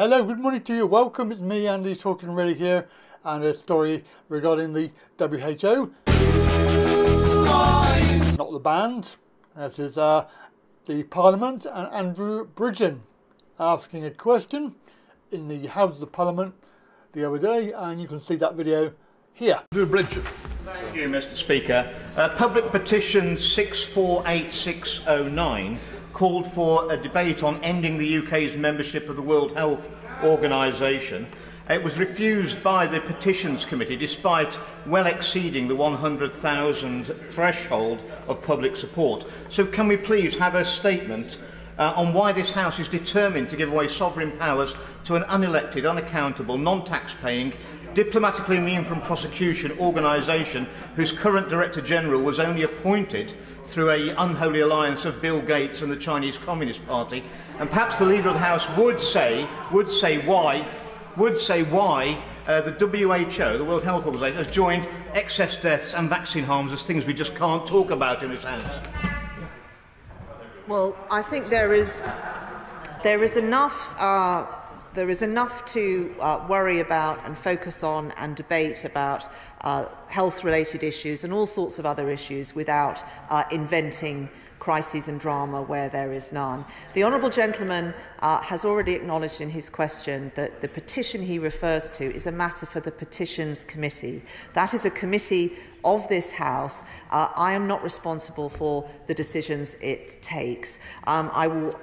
Hello, good morning to you. Welcome. It's me, Andy, talking really here, and a story regarding the WHO. Not the band. This is the Parliament and Andrew Bridgen asking a question in the House of Parliament the other day, and you can see that video here. Andrew Bridgen. Thank you, Mr. Speaker. Public petition 648609 called for a debate on ending the UK's membership of the World Health Organisation. It was refused by the Petitions Committee despite well exceeding the 100,000 threshold of public support. So can we please have a statement on why this House is determined to give away sovereign powers to an unelected, unaccountable, non-tax-paying, diplomatically immune from prosecution organisation whose current Director General was only appointed through an unholy alliance of Bill Gates and the Chinese Communist Party? And perhaps the Leader of the House would say why the WHO, the World Health Organization, has joined excess deaths and vaccine harms as things we just can't talk about in this House. Well, I think there is enough to worry about and focus on and debate about health-related issues and all sorts of other issues without inventing crises and drama where there is none. The honourable gentleman has already acknowledged in his question that the petition he refers to is a matter for the Petitions Committee. That is a committee of this House. I am not responsible for the decisions it takes. I will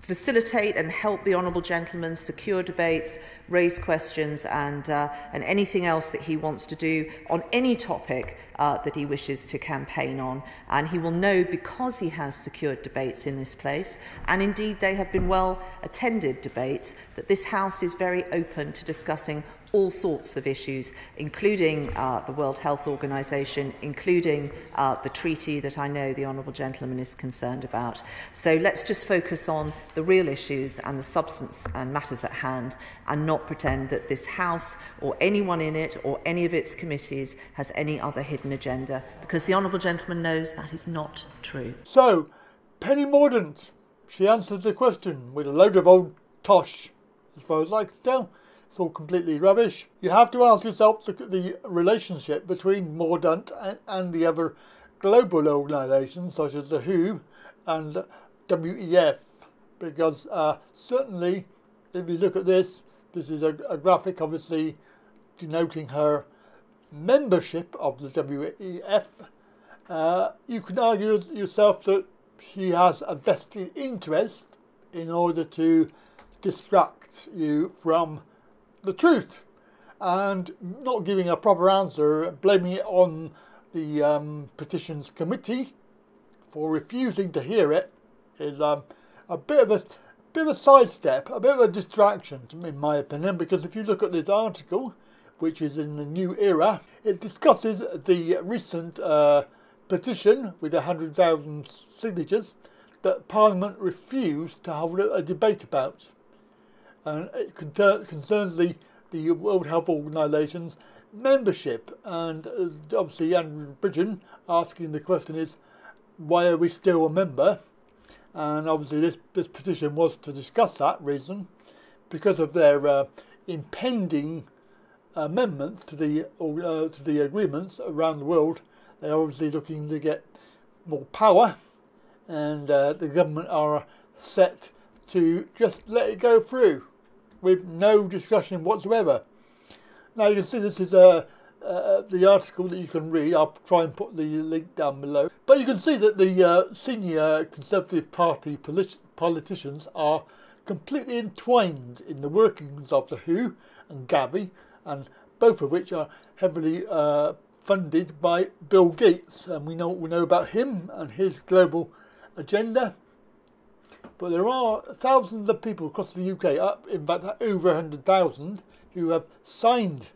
facilitate and help the honourable gentleman secure debates, raise questions and anything else that he wants to do on any topic that he wishes to campaign on. And he will know, because he has secured debates in this place, and indeed they have been well attended debates, that this House is very open to discussing all sorts of issues, including the World Health Organization, including the treaty that I know the honourable gentleman is concerned about. So let's just focus on the real issues and the substance and matters at hand, and not pretend that this House or anyone in it or any of its committees has any other hidden agenda, because the honourable gentleman knows that is not true. So, Penny Mordaunt, she answered the question with a load of old tosh, as far as I can tell. It's all completely rubbish. You have to ask yourself the relationship between Mordaunt and the other global organisations such as the WHO and WEF, because certainly if you look at this is a graphic obviously denoting her membership of the WEF. You can argue yourself that she has a vested interest in order to distract you from the truth, and not giving a proper answer, blaming it on the Petitions Committee for refusing to hear it, is a bit of a sidestep, a bit of a distraction, in my opinion. Because if you look at this article, which is in the New Era, it discusses the recent petition with 100,000 signatures that Parliament refused to hold a debate about. And it concerns the World Health Organization's membership. And obviously Andrew Bridgen asking the question is, why are we still a member? And obviously this petition was to discuss that reason, because of their impending amendments to the agreements around the world. They're obviously looking to get more power, and the government are set to just let it go through with no discussion whatsoever. Now you can see this is the article that you can read. I'll try and put the link down below. But you can see that the senior Conservative Party politicians are completely entwined in the workings of the WHO and Gavi, and both of which are heavily funded by Bill Gates. And we know about him and his global agenda. But there are thousands of people across the UK, in fact over 100,000, who have signed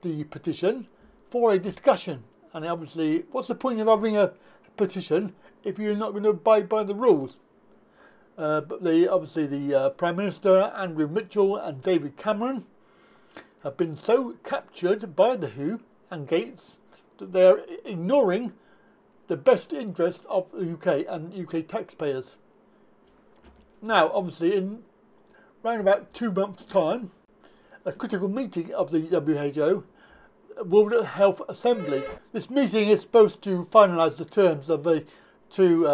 the petition for a discussion. And obviously, what's the point of having a petition if you're not going to abide by the rules? But obviously the Prime Minister, Andrew Mitchell and David Cameron, have been so captured by the WHO and Gates that they are ignoring the best interest of the UK and UK taxpayers. Now, obviously, around about 2 months' time, a critical meeting of the WHO World Health Assembly. This meeting is supposed to finalise the terms of the two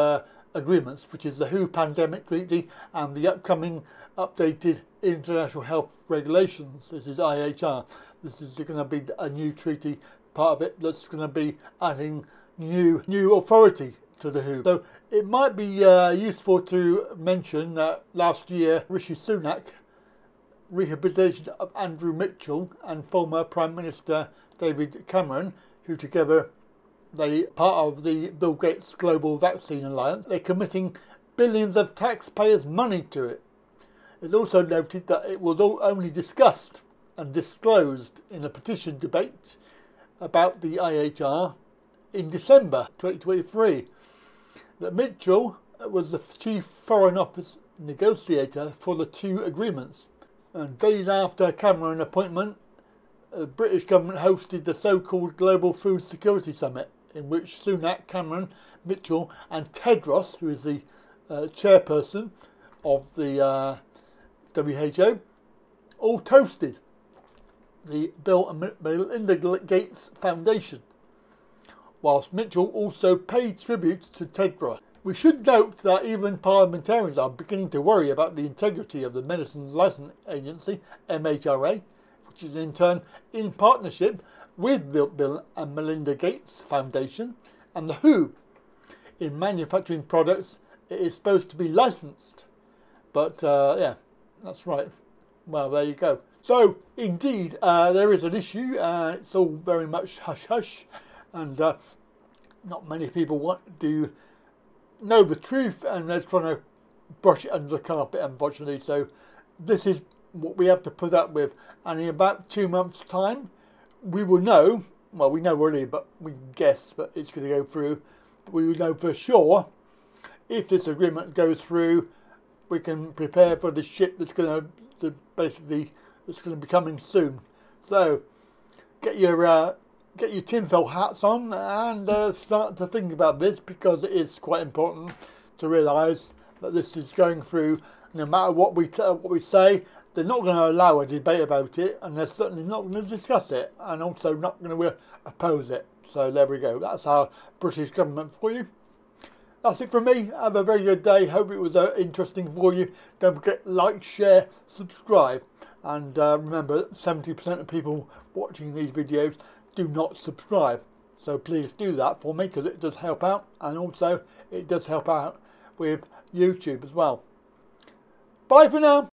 agreements, which is the WHO Pandemic Treaty and the upcoming updated International Health Regulations. This is IHR. This is going to be a new treaty part of it that's going to be adding new authority to the WHO. So it might be useful to mention that last year Rishi Sunak, rehabilitation of Andrew Mitchell and former Prime Minister David Cameron, who together they part of the Bill Gates Global Vaccine Alliance, they're committing billions of taxpayers' money to it. It's also noted that it was all only discussed and disclosed in a petition debate about the IHR in December 2023. That Mitchell was the chief foreign office negotiator for the two agreements. And days after Cameron's appointment, the British government hosted the so-called Global Food Security Summit, in which Sunak, Cameron, Mitchell and Tedros, who is the chairperson of the WHO, all toasted the Bill and Melinda Gates Foundation, whilst Mitchell also paid tribute to Tedros. We should note that even parliamentarians are beginning to worry about the integrity of the Medicines Licensing Agency, MHRA, which is in turn in partnership with Bill and Melinda Gates Foundation and the WHO. In manufacturing products, it is supposed to be licensed. But yeah, that's right. Well, there you go. So, indeed, there is an issue. It's all very much hush-hush. And not many people want to know the truth. And they're trying to brush it under the carpet, unfortunately. So, this is what we have to put up with. And in about 2 months' time, we will know. Well, we know already, but we can guess. But it's going to go through. We will know for sure if this agreement goes through. We can prepare for the shit that's going to basically that's going to be coming soon. So get your tinfoil hats on and start to think about this, because it is quite important to realise that this is going through. No matter what we say, they're not going to allow a debate about it, and they're certainly not going to discuss it, and also not going to oppose it. So there we go. That's our British government for you. That's it from me. Have a very good day. Hope it was interesting for you. Don't forget, like, share, subscribe. And remember, 70% of people watching these videos do not subscribe. So please do that for me, because it does help out. And also, it does help out with YouTube as well. Bye for now.